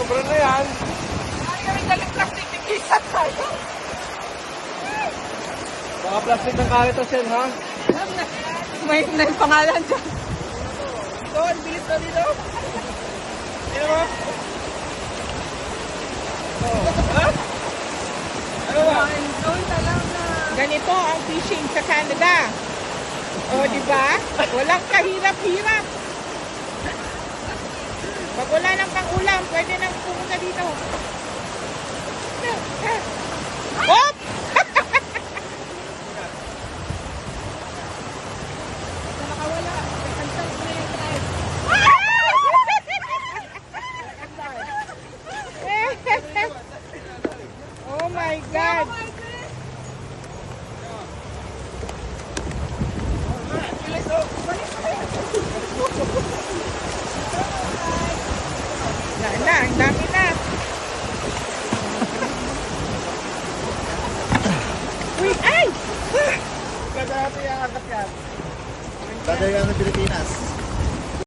Sobra na yan. Ay, kami daling plastic, tigisa tayo. Baka plastic ng kahit yan, ha? May pangalan dyan. Doon, bilis na dito. Ano ba? Ha? Ano ba? Ganito ang fishing sa Canada. O, di ba? Walang kahirap-hirap. Pag wala ng pang-ulam, pwede nang pumunta dito. Hop! Nakawala. Cancel ko na yung drive. Oh my God! Na, ang dami na. Uy, ay! Kada natin iaangat yan. Dadayan ng Pilipinas.